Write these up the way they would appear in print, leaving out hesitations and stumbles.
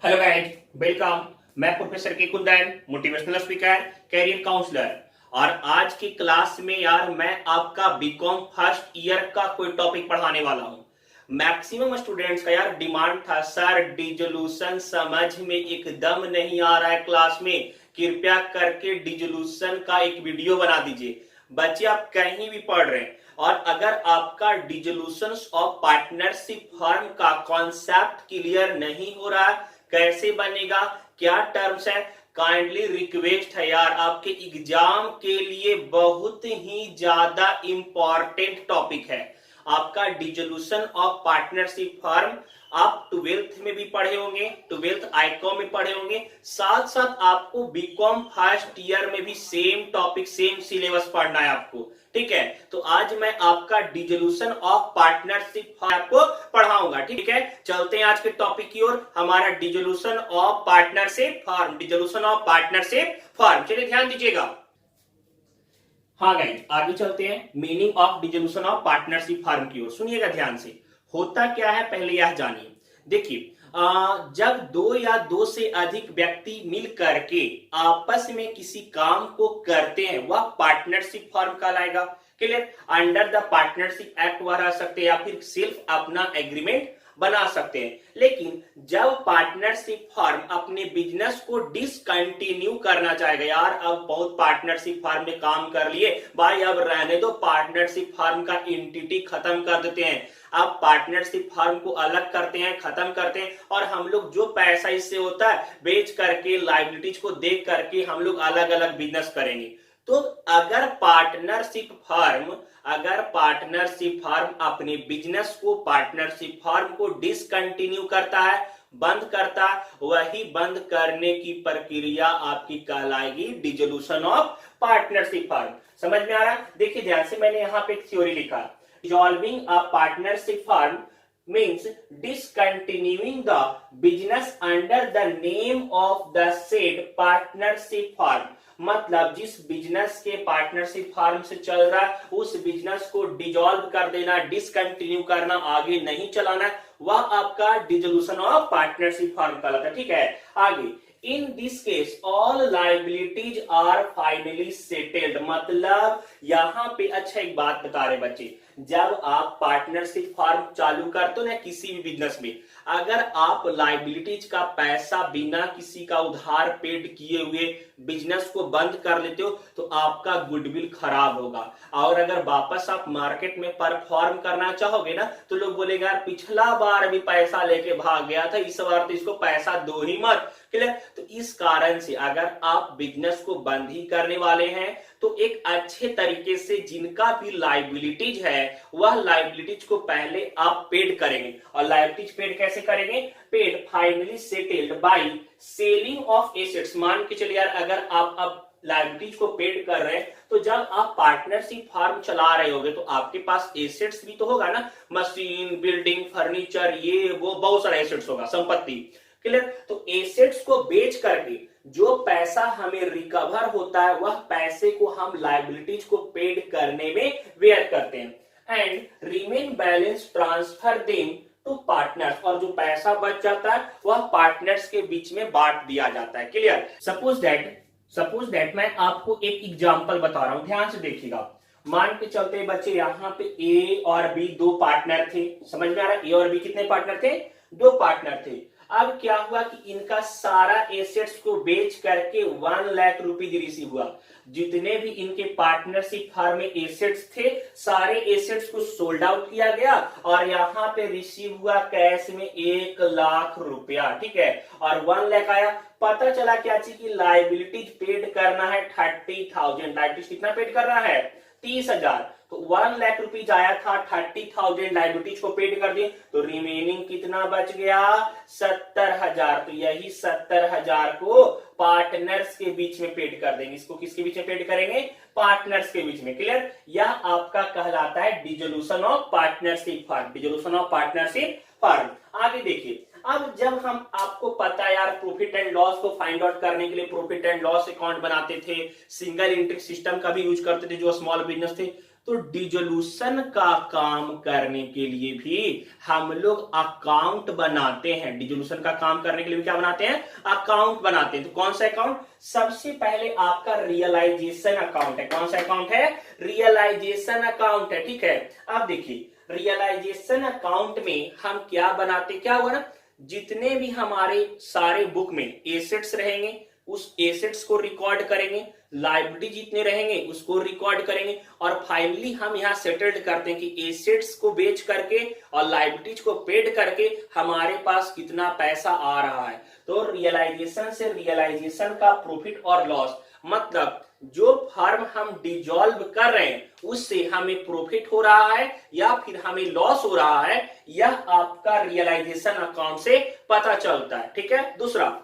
Hello guys, welcome. मैं professor K Kundan, motivational speaker, career counsellor. और आज की क्लास में यार मैं आपका बीकॉम फर्स्ट ईयर का कोई टॉपिक पढ़ाने वाला हूं। मैक्सिमम स्टूडेंट्स का यार डिमांड था, सर डिजोल्यूशन समझ में एकदम नहीं आ रहा है क्लास में, कृपया करके डिजोल्यूशन का एक वीडियो बना दीजिए। बच्चे आप कहीं भी पढ़ रहे हैं और अगर आपका डिजोल्यूशन ऑफ पार्टनरशिप फर्म का कॉन्सेप्ट क्लियर नहीं हो रहा है, कैसे बनेगा, क्या टर्म्स है, काइंडली रिक्वेस्ट है यार, आपके एग्जाम के लिए बहुत ही ज्यादा इंपॉर्टेंट टॉपिक है आपका डिजोल्यूशन ऑफ पार्टनरशिप फर्म। आप ट्वेल्थ में भी पढ़े होंगे, ट्वेल्थ आईकॉम में पढ़े होंगे, साथ साथ आपको बीकॉम फर्स्ट ईयर में भी सेम टॉपिक सेम सिलेबस पढ़ना है आपको। ठीक है, तो आज मैं आपका डिजोल्यूशन ऑफ पार्टनरशिप आपको पढ़ाऊंगा। ठीक है, चलते हैं आज के टॉपिक की ओर। हमारा dissolution of partnership firm, dissolution of partnership firm, चलिए ध्यान दीजिएगा। हाँ गाइस, आगे चलते हैं meaning of dissolution of partnership firm की ओर। सुनिएगा ध्यान से, होता क्या है पहले यह जानिए। देखिए, जब दो या दो से अधिक व्यक्ति मिल करके आपस में किसी काम को करते हैं वह पार्टनरशिप फर्म कहलाएगा। Clear? Under the partnership act वह रह सकते हैं या फिर सिर्फ अपना एग्रीमेंट बना सकते हैं। लेकिन जब पार्टनरशिप फर्म अपने बिजनेस को डिसकंटिन्यू करना चाहेगा, यार अब बहुत पार्टनरशिप फर्म में काम कर लिए भाई, अब रहने दो, पार्टनरशिप फर्म का एंटिटी खत्म कर देते हैं, अब पार्टनरशिप फर्म को अलग करते हैं, खत्म करते हैं, और हम लोग जो पैसा इससे होता है बेच करके, लायबिलिटीज को देख करके हम लोग अलग अलग बिजनेस करेंगे। तो अगर पार्टनरशिप फर्म अपने बिजनेस को, पार्टनरशिप फर्म को डिसकंटिन्यू करता है, बंद करता है, वही बंद करने की प्रक्रिया आपकी कहलाएगी डिसोल्यूशन ऑफ पार्टनरशिप फर्म। समझ में आ रहा है? देखिए ध्यान से, मैंने यहां पे एक थ्योरी लिखा, dissolving a partnership firm means discontinuing the business under the name of the said partnership firm। मतलब जिस बिजनेस के पार्टनरशिप फर्म से चल रहा है उस बिजनेस को डिसॉल्व कर देना, डिसकंटिन्यू करना, आगे नहीं चलाना, वह आपका डिसोल्यूशन ऑफ पार्टनरशिप फर्म कहलाता है। ठीक है, आगे, in this case all liabilities are finally settled. मतलब यहां पे अच्छा एक बात बता रहे बच्चे, जब आप पार्टनरशिप फर्म चालू करते हो ना किसी भी बिजनेस में, अगर आप लाइबिलिटीज का पैसा बिना किसी का उधार पेड किए हुए बिजनेस को बंद कर लेते हो तो आपका गुडविल खराब होगा। और अगर वापस आप मार्केट में परफॉर्म करना चाहोगे ना तो लोग बोलेगा यार पिछला बार भी पैसा लेके भाग गया था, इस बार तो इसको पैसा दो ही मत। क्लियर? तो इस कारण से अगर आप बिजनेस को बंद ही करने वाले हैं तो एक अच्छे तरीके से जिनका भी लाइबिलिटीज है वह लाइबिलिटीज को पहले आप पेड करेंगे। और लाइबिलिटीज पेड कैसे करेंगे? Paid finally settled by selling of assets. मान के चलिए यार, अगर आप अब लाइबिलिटीज को पेड कर रहे हैं तो जब आप पार्टनरशिप फर्म चला रहे होगे तो आपके पास एसेट्स भी तो होगा ना, मशीन, बिल्डिंग, फर्नीचर, ये वो बहुत सारा एसेट्स होगा, संपत्ति। क्लियर? तो एसेट्स को बेच करके जो पैसा हमें रिकवर होता है वह पैसे को हम लाइबिलिटीज को पेड करने में व्यय करते हैं। And remain balance transfer them to partners. और जो पैसा बच जाता है वह पार्टनर्स के बीच में बांट दिया जाता है। क्लियर? सपोज दैट मैं आपको एक एग्जांपल बता रहा हूं, ध्यान से देखिएगा। मान के चलते बच्चे, यहां पे ए और बी दो पार्टनर थे। समझ में आ रहा है? ए और बी कितने पार्टनर थे? दो पार्टनर थे। अब क्या हुआ कि इनका सारा एसेट्स को बेच करके 1 लाख रुपीज रिसीव हुआ। जितने भी इनके पार्टनरशिप फर्म में एसेट्स थे सारे एसेट्स को सोल्ड आउट किया गया और यहाँ पे रिसीव हुआ कैश में 1 लाख रुपया। ठीक है, और 1 लाख आया। पता चला क्या चीज की लाइबिलिटीज पेड करना है 30,000। लाइबिलिटीज कितना पेड करना है? 30,000। तो 1 लाख रुपीज आया था, 30,000 लाइबिलिटीज को पेड कर दिए, तो रिमेनिंग कितना बच गया? 70,000। तो यही 70,000 को पार्टनर्स के बीच में पेड कर देंगे। इसको किसके बीच में पेड करेंगे? पार्टनर्स के बीच में। क्लियर? यह आपका कहलाता है dissolution of partnership firm, dissolution of partnership firm. आगे देखिए, अब जब हम, आपको पता है यार, प्रॉफिट एंड लॉस को फाइंड आउट करने के लिए प्रॉफिट एंड लॉस अकाउंट बनाते थे, सिंगल एंट्री सिस्टम का भी यूज करते थे जो स्मॉल बिजनेस थे। तो डिसोल्यूशन का काम करने के लिए भी हम लोग अकाउंट बनाते हैं। डिसोल्यूशन का काम करने के लिए भी क्या बनाते हैं? अकाउंट बनाते हैं। तो कौन सा अकाउंट? सबसे पहले आपका रियलाइजेशन अकाउंट है। कौन सा अकाउंट है? रियलाइजेशन अकाउंट है। ठीक है, अब देखिए रियलाइजेशन अकाउंट में हम क्या बनाते, क्या हुआ ना, जितने भी हमारे सारे बुक में एसेट्स रहेंगे उस एसेट्स को रिकॉर्ड करेंगे, लायबिलिटी जितने रहेंगे उसको रिकॉर्ड करेंगे, और फाइनली हम यहां सेटल्ड करते हैं कि एसेट्स को बेच करके और लायबिलिटीज को पेड करके हमारे पास कितना पैसा आ रहा है। तो रियलाइजेशन से रियलाइजेशन का प्रॉफिट और लॉस, मतलब जो फर्म हम डिजॉल्व कर रहे हैं उससे हमें प्रॉफिट हो रहा है या फिर हमें लॉस हो रहा है, यह आपका रियलाइजेशन अकाउंट से पता चलता है। ठीक है, दूसरा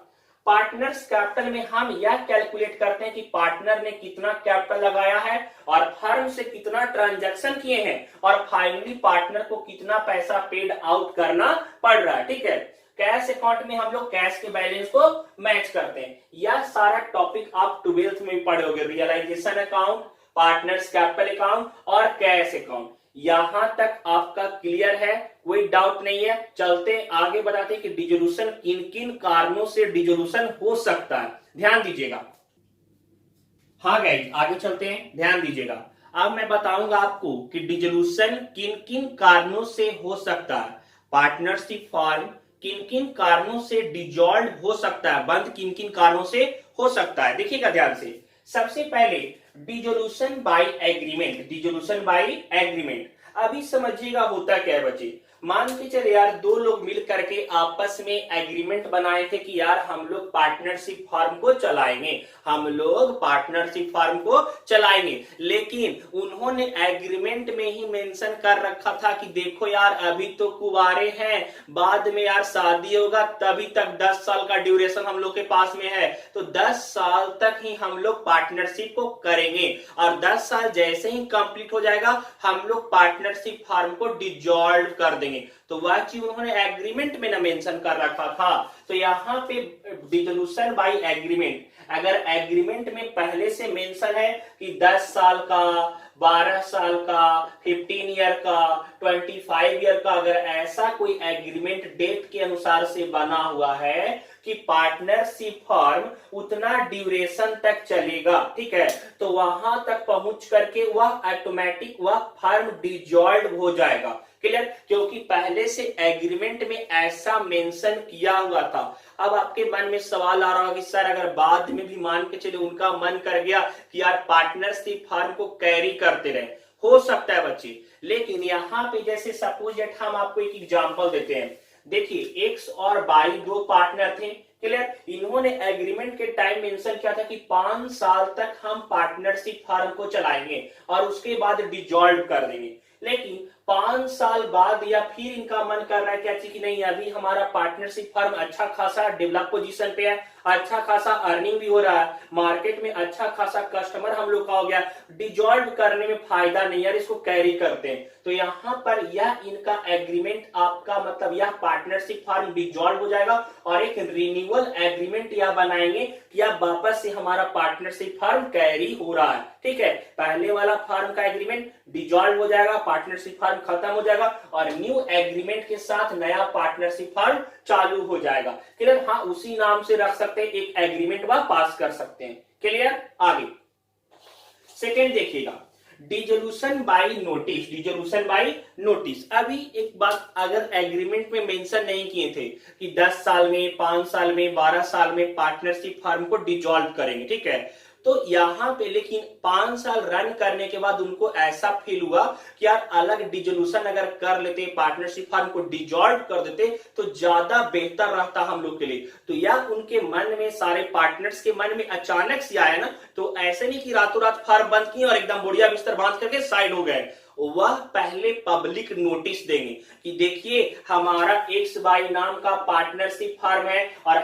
पार्टनर्स कैपिटल में हम यह कैलकुलेट करते हैं कि पार्टनर ने कितना कैपिटल लगाया है और फर्म से कितना ट्रांजैक्शन किए हैं और फाइनली पार्टनर को कितना पैसा पेड आउट करना पड़ रहा है। ठीक है, कैश अकाउंट में हम लोग कैश के बैलेंस को मैच करते हैं। यह सारा टॉपिक आप 12th में पढ़ोगे, realisation account, partners capital account और कैश अकाउंट। यहां तक आपका क्लियर है? कोई डाउट नहीं है? चलते आगे, बताते कि डिसोल्यूशन किन किन कारणों से डिसोल्यूशन हो सकता है। ध्यान दीजिएगा। हाँ गाइस, आगे चलते हैं, ध्यान दीजिएगा। अब मैं बताऊंगा आपको कि डिसोल्यूशन किन किन कारणों से हो सकता है, पार्टनरशिप फॉर्म किन किन कारणों से डिसॉल्व हो सकता है, बंद किन किन कारणों से हो सकता है। देखिएगा ध्यान से। सबसे पहले dissolution by agreement. Dissolution by agreement अभी समझिएगा होता क्या है बच्चे। मान के चले यार दो लोग मिल करके आपस में एग्रीमेंट बनाए थे कि यार हम लोग पार्टनरशिप फर्म को चलाएंगे, हम लोग पार्टनरशिप फर्म को चलाएंगे, लेकिन उन्होंने एग्रीमेंट में ही मेंशन कर रखा था कि देखो यार अभी तो कुंवारे हैं, बाद में यार शादी होगा, तभी तक 10 साल का ड्यूरेशन हम लोग के पास में है, तो 10 साल तक ही हम लोग पार्टनरशिप को करेंगे और 10 साल जैसे ही कंप्लीट हो जाएगा हम लोग पार्टनरशिप फर्म को डिसॉल्व कर देंगे। तो वह चीज उन्होंने एग्रीमेंट में ना मेंशन कर रखा था। तो यहाँ पे डिसोल्यूशन बाय एग्रीमेंट, अगर एग्रीमेंट में पहले से मेंशन है कि 10 साल का, 12 साल का, 15 ईयर का, 25 ईयर का, अगर ऐसा कोई एग्रीमेंट डेट के अनुसार से बना हुआ है कि पार्टनरशिप फर्म उतना ड्यूरेशन तक चलेगा, ठीक है, तो वहां तक पहुंच करके वह ऑटोमेटिक वह फर्म डिसॉल्व हो जाएगा। क्लियर? क्योंकि पहले से एग्रीमेंट में ऐसा मेंशन किया हुआ था। अब आपके मन में सवाल आ रहा होगा कि सर अगर बाद में भी मान के चले उनका मन कर गया कि यार पार्टनरशिप फर्म को कैरी करते रहे, हो सकता है बच्चे, लेकिन यहाँ पे जैसे सपोज दैट हम आपको एक एग्जांपल देते हैं। देखिए एक्स और वाई दो पार्टनर थे, क्लियर, इन्होंने एग्रीमेंट के टाइम मेंशन किया था कि 5 साल तक हम पार्टनरशिप फर्म को चलाएंगे और उसके बाद डिसॉल्व कर देंगे। लेकिन 5 साल बाद या फिर इनका मन कर रहा है क्या कि नहीं अभी हमारा पार्टनरशिप फर्म अच्छा खासा डेवलप पोजीशन पे है, अच्छा खासा अर्निंग भी हो रहा है, मार्केट में अच्छा खासा कस्टमर हम लोग का हो गया, डिसॉल्व करने में फायदा नहीं यार, इसको कैरी करते हैं। तो यहाँ पर यह इनका एग्रीमेंट आपका मतलब यह पार्टनरशिप फर्म डिसॉल्व हो जाएगा और एक रिन्यूअल एग्रीमेंट यह बनाएंगे कि अब वापस से हमारा पार्टनरशिप फर्म कैरी हो रहा है। ठीक है, पहले वाला फर्म का एग्रीमेंट डिसॉल्व हो जाएगा, पार्टनरशिप फर्म खत्म हो जाएगा और न्यू एग्रीमेंट के साथ नया पार्टनरशिप फर्म चालू हो जाएगा। क्लियर? हाँ, उसी नाम से रख सकते हैं, एक एग्रीमेंट वह पास कर सकते हैं। क्लियर? आगे सेकेंड देखिएगा, dissolution by notice. Dissolution by notice, अभी एक बात, अगर एग्रीमेंट में मेंशन नहीं किए थे कि 10 साल में, 5 साल में, 12 साल में पार्टनरशिप फर्म को डिसॉल्व करेंगे, ठीक है, तो यहां पे लेकिन 5 साल रन करने के बाद उनको ऐसा फील हुआ कि यार अलग डिसोल्यूशन अगर कर लेते, पार्टनरशिप फर्म को डिसॉल्व कर देते तो ज्यादा बेहतर रहता हम लोग के लिए। तो यह उनके मन में, सारे पार्टनर्स के मन में अचानक से आया ना, तो ऐसे नहीं कि रातों रात फर्म बंद किए और एकदम बढ़िया बिस्तर बांध करके साइड हो गए, वह पहले पब्लिक नोटिस देंगे कि देखिए हमारा एक्स वाई नाम का पार्टनरशिप फर्म है और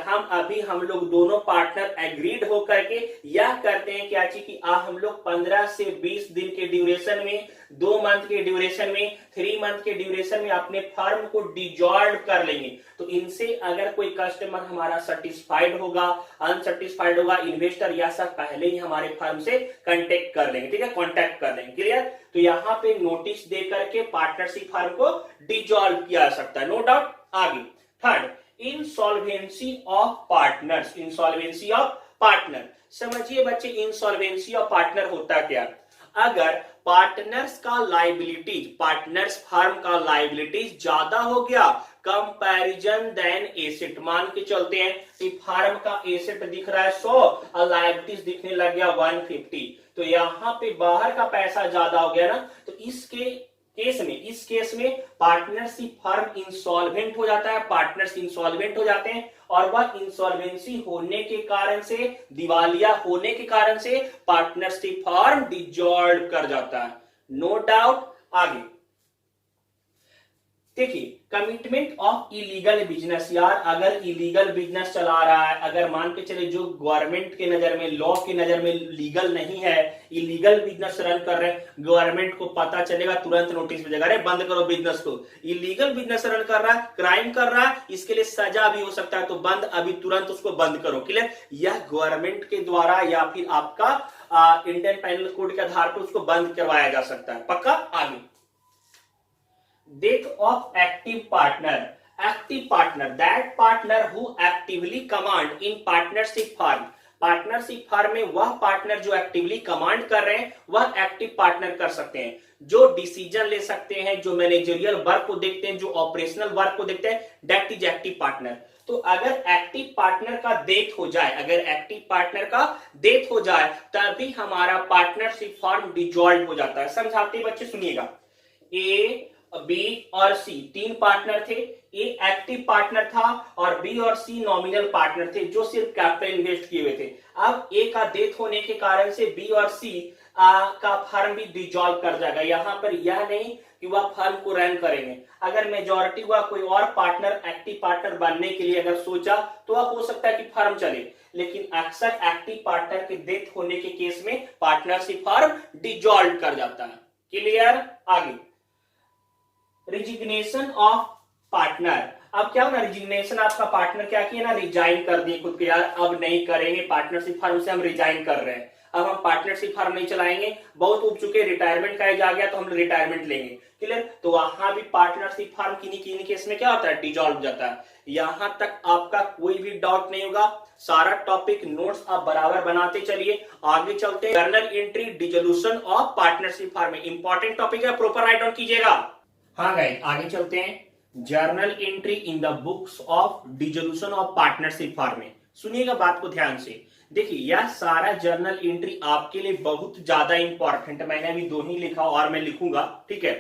हम लोग दोनों पार्टनर एग्रीड होकर के यह करते हैं क्या कि हम लोग 15 से 20 दिन के ड्यूरेशन में, 2 मंथ के ड्यूरेशन में, 3 मंथ के ड्यूरेशन में अपने फर्म को डिसॉल्व कर लेंगे। तो इनसे अगर कोई कस्टमर हमारा सेटिस्फाइड होगा, अनसेटिस्फाइड होगा, इन्वेस्टर या सब पहले ही हमारे फर्म से कांटेक्ट कर लेंगे, ठीक है, कांटेक्ट कर लेंगे। क्लियर? तो यहाँ पे नोटिस दे करके पार्टनरशिप फर्म को डिसॉल्व किया जा सकता है, नो डाउट। आगे third, insolvency of partners. Insolvency of partner, समझिए बच्चे इंसॉल्वेंसी ऑफ पार्टनर होता क्या। अगर पार्टनर्स का लाइबिलिटीज, पार्टनर्स फर्म का लाइबिलिटीज ज्यादा हो गया कंपैरिजन देन एसेट, मान के चलते हैं कि फर्म का एसेट दिख रहा है 100 और लाइबिलिटीज दिखने लग गया 150, तो यहां पे बाहर का पैसा ज्यादा हो गया ना, तो इस केस में पार्टनरशिप फर्म इंसॉल्वेंट हो जाता है, पार्टनर्स इंसॉल्वेंट हो जाते हैं और वह इंसॉल्वेंसी होने के कारण से, दिवालिया होने के कारण से पार्टनरशिप फर्म डिसॉल्व कर जाता है, नो डाउट। आगे देखिए, कमिटमेंट ऑफ इलीगल बिजनेस। यार अगर इलीगल बिजनेस चला रहा है, अगर मान के चले जो गवर्नमेंट के नजर में, लॉ की नजर में लीगल नहीं है, इलीगल बिजनेस रन कर रहे हैं, गवर्नमेंट को पता चलेगा तुरंत नोटिस भेजेगा, अरे बंद करो बिजनेस को, इलीगल बिजनेस रन कर रहा है, क्राइम कर रहा है, इसके लिए सजा भी हो सकता है, तो बंद, अभी तुरंत उसको बंद करो, क्लियर। यह गवर्नमेंट के द्वारा या फिर आपका इंडियन पेनल कोड के आधार पर उसको बंद करवाया जा सकता है, पक्का। आगे death of active partner. Active partner, that partner who actively command in partnership firm. Partnership firm में वह पार्टनर जो एक्टिवली कमांड कर रहे हैं वह एक्टिव पार्टनर कर सकते हैं, जो डिसीजन ले सकते हैं, जो मैनेजरियल वर्क को देखते हैं, जो ऑपरेशनल वर्क को देखते हैं, दैट इज एक्टिव पार्टनर। तो अगर एक्टिव पार्टनर का डेथ हो जाए, अगर एक्टिव पार्टनर का डेथ हो जाए तभी हमारा पार्टनरशिप फर्म डिसॉल्व हो जाता है। समझाते बच्चे सुनिएगा, ए, बी और सी तीन पार्टनर थे, ए एक्टिव पार्टनर था और बी और सी नॉमिनल पार्टनर थे जो सिर्फ कैपिटल इन्वेस्ट किए हुए थे। अब ए का डेथ होने के कारण से बी और सी का फर्म भी डिसॉल्व कर जाएगा। यहां पर यह नहीं कि वह फर्म को रन करेंगे, अगर मेजॉरिटी हुआ कोई और पार्टनर एक्टिव पार्टनर बनने के लिए अगर सोचा तो वह हो सकता है कि फर्म चले, लेकिन अक्सर एक्टिव पार्टनर के डेथ होने के केस में पार्टनरशिप फर्म डिसॉल्व कर जाता है, क्लियर। आगे रिजिग्नेशन ऑफ पार्टनर। अब क्या होना, रिजिग्नेशन, आपका पार्टनर क्या किया ना, रिजाइन कर दिए खुद के, यार अब नहीं करेंगे पार्टनरशिप फर्म से, हम रिजाइन कर रहे हैं, अब हम पार्टनरशिप फर्म नहीं चलाएंगे, बहुत उब चुके, रिटायरमेंट का एज आ गया तो हम रिटायरमेंट लेंगे, क्लियर। तो वहां भी पार्टनरशिप फर्म किन्हीं केस में क्या होता है, डिसॉल्व हो जाता है। यहां तक आपका कोई भी डाउट नहीं होगा, सारा टॉपिक नोट्स आप बराबर बनाते चलिए। आगे चलते हैं, journal entry dissolution of partnership firm, important topic है, प्रॉपर राइट डाउन कीजिएगा। हाँ गाइस, आगे चलते हैं, journal entry in the books of dissolution of partnership firm. सुनिएगा बात को ध्यान से, देखिए यह सारा जर्नल एंट्री आपके लिए बहुत ज्यादा इंपॉर्टेंट है, मैंने अभी दो ही लिखा और मैं लिखूंगा, ठीक है,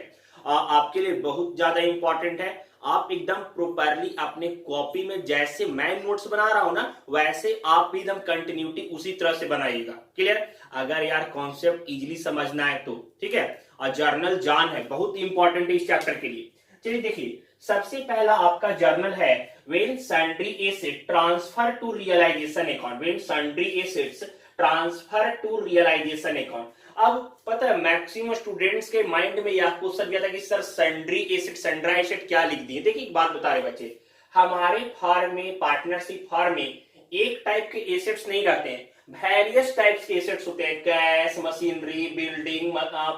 आपके लिए बहुत ज्यादा इंपॉर्टेंट है। आप एकदम प्रॉपरली अपने कॉपी में जैसे मैं नोट्स बना रहा हूं ना वैसे आप भी एकदम कंटिन्यूटी उसी तरह से बनाइएगा, क्लियर। अगर यार कॉन्सेप्ट इजीली समझना है तो, ठीक है, और जर्नल जान है, बहुत इंपॉर्टेंट है इस चैप्टर के लिए। चलिए देखिए, सबसे पहला आपका जर्नल है when sundry asset transfer to realisation account, when sundry assets transfer to realisation account. अब पता है मैक्सिमम स्टूडेंट्स के माइंड में यह क्वेश्चन गया था कि सर सन्ड्री एसेट, सन्ड्रा एसेट क्या लिख दिए। देखिए एक बात बता रहे बच्चे, हमारे फर्म में, पार्टनरशिप फर्म में एक टाइप के एसेट्स नहीं रहते हैं, वेरियस टाइप्स के एसेट्स होते हैं, cash, machinery, building,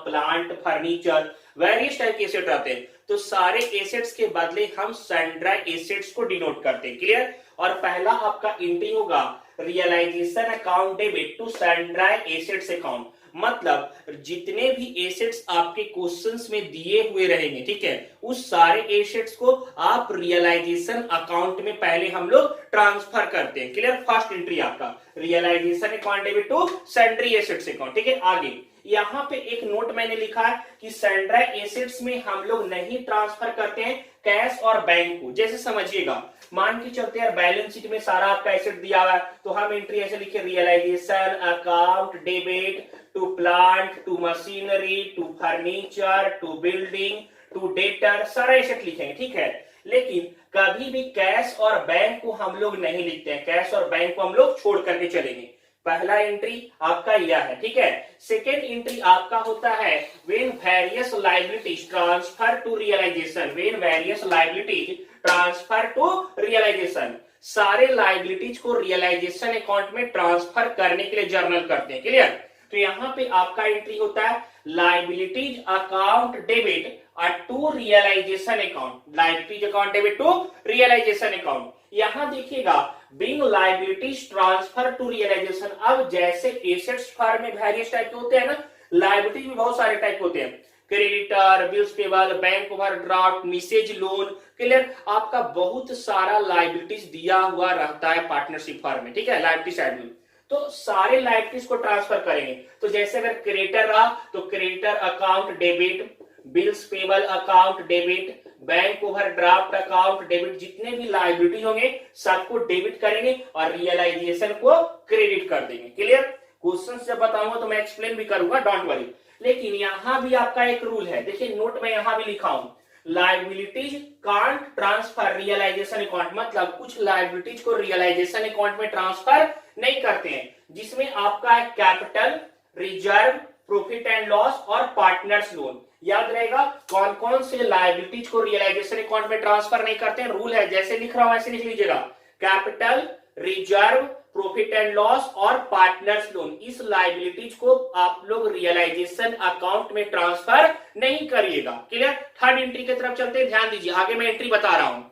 plant, furniture, various type के एसेट रहते हैं। तो सारे एसेट्स के बदले हम सन्ड्रा एसेट्स को डिनोट करते हैं, क्लियर। और पहला आपका एंट्री होगा realisation account debit to sundry assets account, मतलब जितने भी एसेट्स आपके क्वेश्चंस में दिए हुए रहेंगे, ठीक है, उस सारे एसेट्स को आप रियलाइजेशन अकाउंट में पहले हम लोग ट्रांसफर करते हैं, क्लियर। फर्स्ट एंट्री आपका realisation account debit to sundry assets account, ठीक है। आगे यहां पे एक नोट मैंने लिखा है कि सन्ड्रा एसेट्स में हम लोग नहीं ट्रांसफर करते हैं कैश और बैंक को। जैसे समझिएगा, मान के चलते हैं बैलेंस शीट में सारा आपका एसेट दिया हुआ है तो हम एंट्री ऐसे लिखे, realisation account debit to plant, to machinery, to furniture, to building, to debtor, सारा एसेट लिखेंगे, ठीक है। लेकिन कभी भी कैश और बैंक को हम लोग नहीं लिखते हैं, कैश और बैंक को हम लोग छोड़ करके चलेंगे। पहला एंट्री आपका यह है, ठीक है। सेकेंड एंट्री आपका होता है when various liabilities transfer to realisation, when various liabilities transfer to realisation, सारे लायबिलिटीज को रियलाइजेशन अकाउंट में ट्रांसफर करने के लिए जर्नल करते हैं, क्लियर। तो यहाँ पे आपका एंट्री होता है liabilities account debit to realisation account, liabilities account debit to realisation account. यहां देखिएगा being liabilities transfer to realisation. अब जैसे एसेट्स फर्म में वेरियस टाइप के होते हैं ना, लाइबिलिटीज में बहुत सारे टाइप होते हैं, creditor, bills payable, bank overdraft, Mrs loan, clear. आपका बहुत सारा लाइबिलिटीज दिया हुआ रहता है पार्टनरशिप फर्म में, ठीक है, लाइबिलिटी साइड में। तो सारे लाइबिलिटीज को ट्रांसफर करेंगे। तो जैसे अगर क्रेडिटर रहा तो creditor account debit, bills payable account debit, bank overdraft account debit, जितने भी लाइबिलिटी होंगे सबको डेबिट करेंगे और रियलाइजेशन को क्रेडिट कर देंगे। क्लियर। क्वेश्चन जब बताऊंगा तो मैं एक्सप्लेन भी करूंगा, डोंट वरी। लेकिन यहां भी आपका एक रूल है, देखिए नोट में यहां भी लिखा हूं, liabilities can't transfer realisation account, मतलब कुछ लाइबिलिटीज को रियलाइजेशन अकाउंट में ट्रांसफर नहीं करते हैं, जिसमें आपका है capital, reserve, profit and loss और पार्टनर्स लोन। याद रहेगा कौन कौन से लाइबिलिटीज को रियलाइजेशन अकाउंट में ट्रांसफर नहीं करते हैं, रूल है, जैसे लिख रहा हूं ऐसे लिख लीजिएगा, capital, reserve, profit and loss और पार्टनर्स लोन। इस लाइबिलिटीज को आप लोग रियलाइजेशन अकाउंट में ट्रांसफर नहीं करिएगा। क्लियर। थर्ड एंट्री की तरफ चलते हैं, ध्यान दीजिए, आगे मैं एंट्री बता रहा हूं।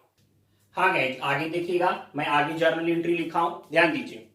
हाँ गाइस, आगे देखिएगा, मैं आगे जर्नल एंट्री लिखा हूं, ध्यान दीजिए।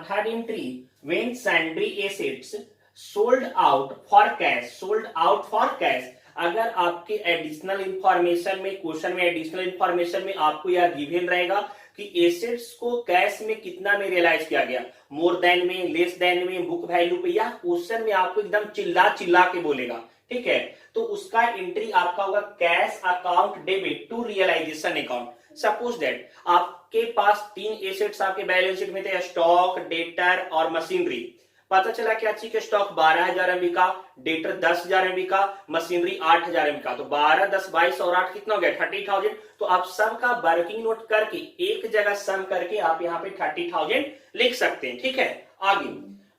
Third entry, when sundry assets sold out for cash, sold out for cash. अगर आपके एडिशनल इंफॉर्मेशन में, क्वेश्चन में एडिशनल इंफॉर्मेशन में आपको यह गिवन रहेगा कि एसेट्स को कैश में कितना में रियलाइज किया गया, मोर देन में, लेस देन में, बुक वैल्यू पे, यह क्वेश्चन में आपको एकदम चिल्ला चिल्ला के बोलेगा, ठीक है। तो उसका एंट्री आपका होगा cash account debit to realisation account. Suppose that आपके पास 3 एसेट्स आपके बैलेंस शीट में थे, स्टॉक, डेटर और मशीनरी। पता चला कि अच्छी के स्टॉक 12,000 में बिका, डेटर 10,000 में बिका, मशीनरी 8,000 में बिका। तो 12, 10, 22 और 8 कितना हो गया, 30,000। तो आप सब का वर्किंग नोट करके एक जगह सम करके आप यहाँ पे 30,000 लिख सकते हैं, ठीक है। आगे,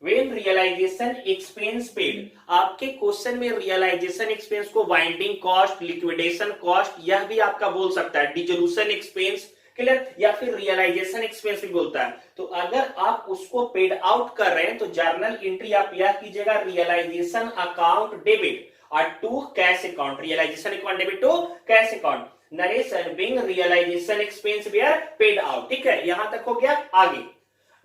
व्हेन रियलाइजेशन एक्सपेंस पेड, आपके क्वेश्चन में रियलाइजेशन एक्सपेंस को वाइंडिंग कॉस्ट, लिक्विडेशन कॉस्ट, यह भी आपका बोल सकता है, डिसोल्यूशन एक्सपेंस, क्लियर, या फिर रियलाइजेशन एक्सपेंस भी बोलता है। तो अगर आप उसको पेड आउट कर रहे हैं तो जर्नल एंट्री आप यह कीजिएगा, रियलाइजेशन अकाउंट डेबिट और to cash account, realisation account debit to cash account, narration being realisation expense were paid out, ठीक है, यहां तक हो गया। आगे,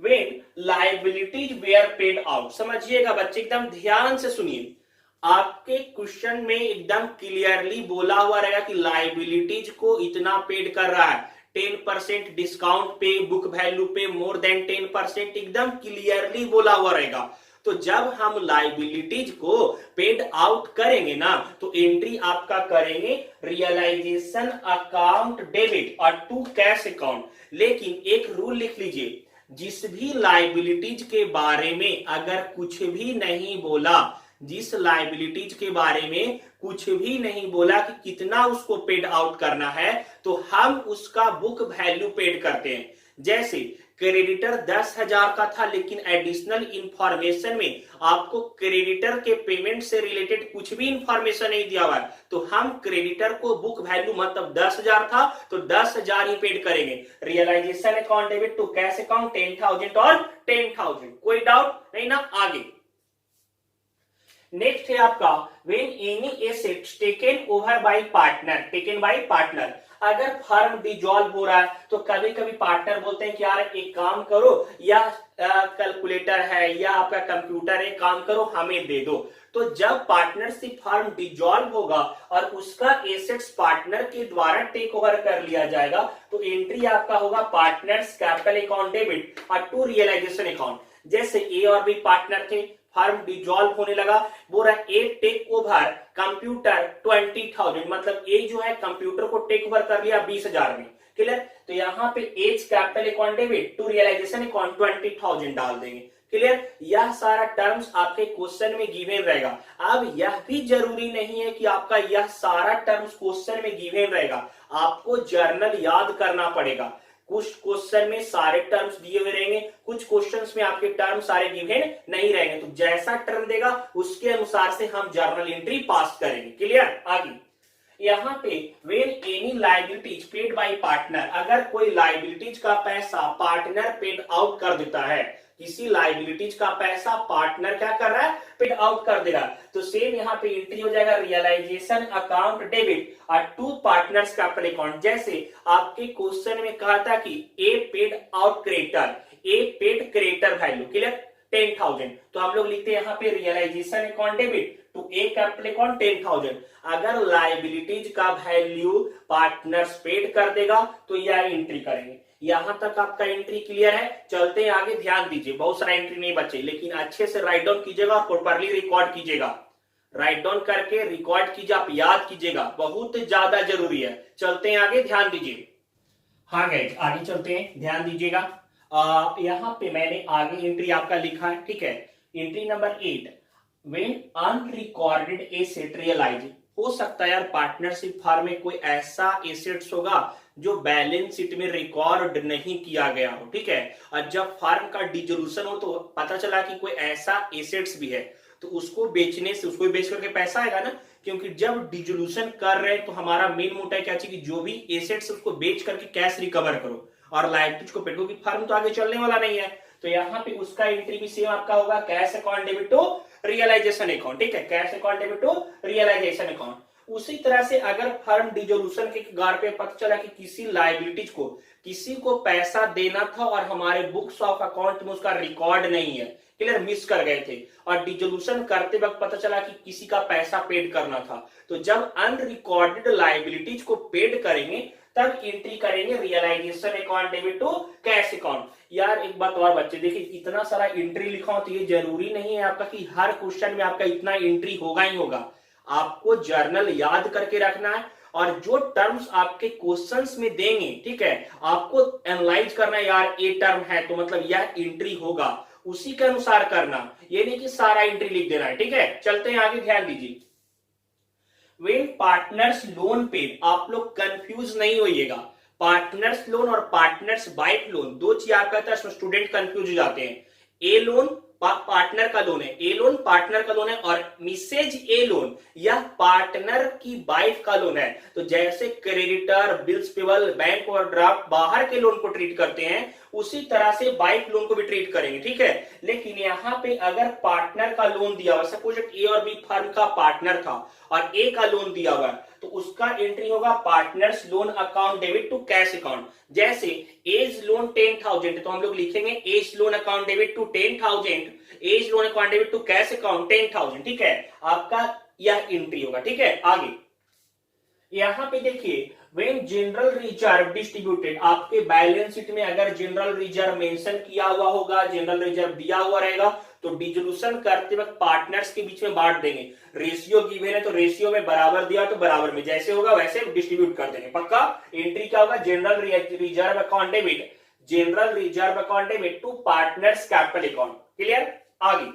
when liabilities were paid out, समझिएगा बच्चे, एकदम ध्यान से सुनिए, आपके क्वेश्चन में एकदम क्लियरली बोला हुआ रहेगा कि लायबिलिटीज को इतना पेड कर रहा है, 10% डिस्काउंट पे, बुक वैल्यू पे, मोर देन 10%, एकदम क्लियरली बोला हुआ रहेगा। तो जब हम लाइबिलिटीज को पेड आउट करेंगे ना, तो एंट्री आपका करेंगे रियलाइजेशन अकाउंट डेबिट और टू कैश अकाउंट। लेकिन एक रूल लिख लीजिए, जिस भी लाइबिलिटीज के बारे में अगर कुछ भी नहीं बोला, जिस लाइबिलिटीज के बारे में कुछ भी नहीं बोला कि कितना उसको पेड आउट करना है, तो हम उसका बुक वैल्यू पेड करते हैं। जैसे क्रेडिटर 10,000 का था, लेकिन एडिशनल इंफॉर्मेशन में आपको क्रेडिटर के पेमेंट से रिलेटेड कुछ भी इंफॉर्मेशन नहीं दिया हुआ है, तो हम क्रेडिटर को बुक वैल्यू मतलब 10,000 था तो 10,000 ही पेड करेंगे। Realisation account debit to cash account 10,000 और 10,000, कोई डाउट नहीं ना। आगे नेक्स्ट है आपका, when any assets taken over by partner, taken by partner. अगर फर्म डिसॉल्व हो रहा है तो कभी कभी पार्टनर बोलते हैं कि यार एक काम करो, या कैलकुलेटर है या आपका कंप्यूटर है, काम करो हमें दे दो। तो जब पार्टनरशिप फर्म डिसॉल्व होगा और उसका एसेट्स पार्टनर के द्वारा टेक ओवर कर लिया जाएगा, तो एंट्री आपका होगा पार्टनर्स कैपिटल अकाउंट डेबिट और टू रियलाइजेशन अकाउंट। जैसे ए और बी पार्टनर थे, फर्म डिसॉल्व होने लगा, बोल रहा ए टेक ओवर कंप्यूटर 20,000, मतलब ए जो है कंप्यूटर को टेक ओवर कर लिया 20,000 में, क्लियर। तो यहाँ पे A's capital account debit to realisation account 20,000 डाल देंगे, क्लियर। यह सारा टर्म्स आपके क्वेश्चन में गिवन रहेगा। अब यह भी जरूरी नहीं है कि आपका यह सारा टर्म्स क्वेश्चन में गिवन रहेगा, आपको जर्नल याद करना पड़ेगा। कुछ क्वेश्चन में सारे टर्म्स दिए हुए रहेंगे, कुछ क्वेश्चंस में आपके टर्म सारे गिवन नहीं रहेंगे, तो जैसा टर्म देगा उसके अनुसार से हम जर्नल एंट्री पास करेंगे, क्लियर। आगे यहाँ पे when any liabilities paid by partner, अगर कोई लायबिलिटीज का पैसा पार्टनर पेड आउट कर देता है किसी लाइबिलिटीज का पैसा पार्टनर क्या कर रहा है, पेड आउट कर दे रहा है। तो सेम यहाँ पे एंट्री हो जाएगा रियलाइजेशन अकाउंट डेबिट और टू पार्टनर्स कैपिटल अकाउंट। जैसे आपके क्वेश्चन में कहा था कि A paid out creditor, A paid creditor value clear 10,000, तो हम लोग लिखते हैं यहाँ पे realisation account debit to A capital account 10,000। अगर लाइबिलिटीज का वैल्यू पार्टनर्स पेड कर देगा तो यह एंट्री करेंगे। यहां तक आपका एंट्री क्लियर है। चलते हैं आगे, ध्यान दीजिए, बहुत सारा एंट्री नहीं बचे, लेकिन अच्छे से राइट डाउन कीजिएगा और प्रॉपर्ली रिकॉर्ड कीजिएगा। राइट डाउन करके रिकॉर्ड कीजिए, आप याद कीजिएगा, बहुत ज्यादा जरूरी है। चलते हैं आगे, ध्यान दीजिए। हाँ गाइस, आगे चलते हैं, ध्यान दीजिएगा। यहाँ पे मैंने आगे एंट्री आपका लिखा है, ठीक है। Entry number 8, when unrecorded asset realise. हो सकता है यार पार्टनरशिप फर्म में कोई ऐसा एसेट्स होगा जो बैलेंस शीट में रिकॉर्ड नहीं किया गया हो, ठीक है। और जब फर्म का डिसोल्यूशन हो तो पता चला कि कोई ऐसा एसेट्स भी है, तो उसको बेचने से, उसको बेच करके पैसा आएगा ना, क्योंकि जब डिसोल्यूशन कर रहे हैं तो हमारा मेन मोटिव क्या चाहिए कि जो भी एसेट्स उसको बेच करके कैश रिकवर करो और लाइबिलिटीज को पेड, क्योंकि फर्म तो आगे चलने वाला नहीं है। तो यहाँ पे उसका एंट्री भी सेम आपका होगा, cash account debit to realisation account, ठीक है, cash account debit to realisation account. उसी तरह से अगर फर्म डिसोल्यूशन के गार पे पता चला कि किसी लाइबिलिटीज को, किसी को पैसा देना था और हमारे बुक्स ऑफ अकाउंट में उसका रिकॉर्ड नहीं है, क्लियर, मिस कर गए थे, और डिसोल्यूशन करते वक्त पता चला कि किसी का पैसा पेड करना था, तो जब अनरिकॉर्डेड लाइबिलिटीज को पेड करेंगे तब एंट्री करेंगे realisation account debit to cash account. यार एक बात और बच्चे देखिए, इतना सारा एंट्री लिखा हो तो ये जरूरी नहीं है आपका कि हर क्वेश्चन में आपका इतना एंट्री होगा ही होगा। आपको जर्नल याद करके रखना है और जो टर्म्स आपके क्वेश्चंस में देंगे, ठीक है, आपको एनालाइज करना है, यार ए टर्म है तो मतलब यह एंट्री होगा, उसी के अनुसार करना, ये नहीं कि सारा एंट्री लिख देना है, ठीक है। चलते हैं आगे, ध्यान दीजिए। व्हेन पार्टनर्स लोन पेड, आप लोग कंफ्यूज नहीं होइएगा। पार्टनर्स लोन और पार्टनर्स बाइक लोन दो चीज आपका था, इसमें स्टूडेंट कंफ्यूज हो जाते हैं। ए लोन पार्टनर का लोन है, ए लोन पार्टनर का लोन है, और मिसेज ए लोन यह पार्टनर की वाइफ का लोन है। तो जैसे क्रेडिटर, बिल्स पेबल, बैंक और ड्राफ्ट बाहर के लोन को ट्रीट करते हैं, उसी तरह से वाइफ लोन को भी ट्रीट करेंगे, ठीक है। लेकिन यहाँ पे अगर पार्टनर का लोन दिया हुआ, सपोज ए और बी फर्म का पार्टनर था और ए का लोन दिया हुआ है, तो उसका एंट्री होगा partners loan account debit to cash account. जैसे एज लोन 10,000, तो हम लोग लिखेंगे A's loan account debit to 10,000, A's loan account debit to cash account 10,000, ठीक है, आपका यह एंट्री होगा, ठीक है। आगे यहां पे देखिए, व्हेन जनरल रिजर्व डिस्ट्रीब्यूटेड, आपके बैलेंस शीट में अगर जनरल रिजर्व मेंशन किया हुआ होगा, जनरल रिजर्व दिया हुआ रहेगा, तो डिसोल्यूशन करते वक्त पार्टनर्स के बीच में बांट देंगे। रेशियो गिवन है तो रेशियो में बराबर दिया तो बराबर में, जैसे होगा वैसे डिस्ट्रीब्यूट कर देंगे, पक्का। एंट्री क्या होगा, general reserve account debit, general reserve account debit to partners capital account, clear. आगे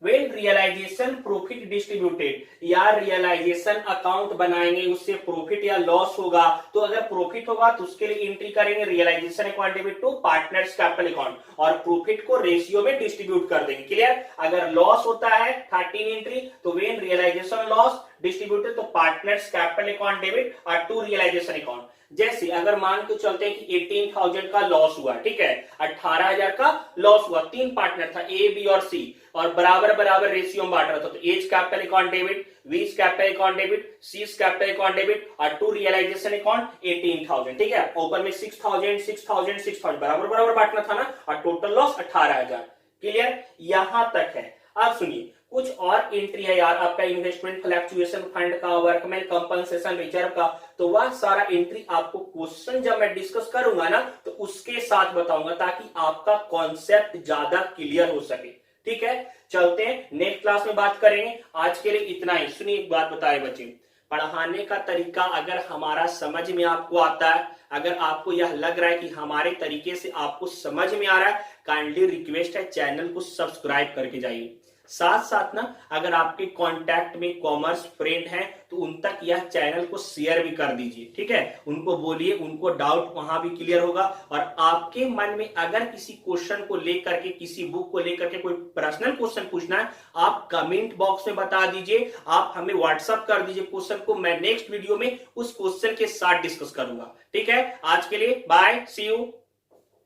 व्हेन रियलाइजेशन प्रॉफिट डिस्ट्रीब्यूटेड, या रियलाइजेशन अकाउंट बनाएंगे, उससे प्रॉफिट या लॉस होगा, तो अगर प्रॉफिट होगा तो उसके लिए एंट्री करेंगे realisation account debit to partners capital account, और प्रॉफिट को रेशियो में डिस्ट्रीब्यूट कर देंगे, क्लियर। अगर लॉस होता है 13 एंट्री, तो व्हेन रियलाइजेशन लॉस डिस्ट्रीब्यूटेड तो पार्टनर्स कैपिटल अकाउंट डेबिट और टू रियलाइजेशन अकाउंट। जैसे अगर मान के चलते हैं कि 18,000 का लॉस हुआ, ठीक है, 18,000 का लॉस हुआ, तीन पार्टनर था ए बी और सी, और बराबर बराबर रेशियो में बांट रहा था, तो एज कैपिटल अकाउंट डेबिट, वीज capital account debit, seize capital account debit और टू रियलाइजेशन अकाउंट 18,000, ठीक है। ऊपर में 6,000 6,000 6,000 बराबर बराबर बांटना था ना, और टोटल लॉस 18,000, क्लियर। यहां तक है। अब सुनिए, कुछ और एंट्री है यार आपका इन्वेस्टमेंट फ्लक्चुएशन फंड का, वर्कमैन कंपनसेशन रिजर्व का, तो वह सारा एंट्री आपको क्वेश्चन जब मैं डिस्कस करूंगा ना तो उसके साथ बताऊंगा, ताकि आपका कॉन्सेप्ट ज्यादा क्लियर हो सके, ठीक है। चलते हैं नेक्स्ट क्लास में बात करेंगे, आज के लिए इतना ही। सुनिए एक बात बताए बच्चे, पढ़ाने का तरीका अगर हमारा समझ में आपको आता है, अगर आपको यह लग रहा है कि हमारे तरीके से आपको समझ में आ रहा है, काइंडली रिक्वेस्ट है चैनल को सब्सक्राइब करके जाइए। साथ साथ ना अगर आपके कांटेक्ट में कॉमर्स फ्रेंड हैं तो उन तक यह चैनल को शेयर भी कर दीजिए, ठीक है। उनको बोलिए, उनको डाउट वहां भी क्लियर होगा। और आपके मन में अगर किसी क्वेश्चन को लेकर के, किसी बुक को लेकर के कोई पर्सनल क्वेश्चन पूछना है, आप कमेंट बॉक्स में बता दीजिए, आप हमें व्हाट्सअप कर दीजिए क्वेश्चन को, मैं नेक्स्ट वीडियो में उस क्वेश्चन के साथ डिस्कस करूंगा, ठीक है। आज के लिए बाय, सी यू।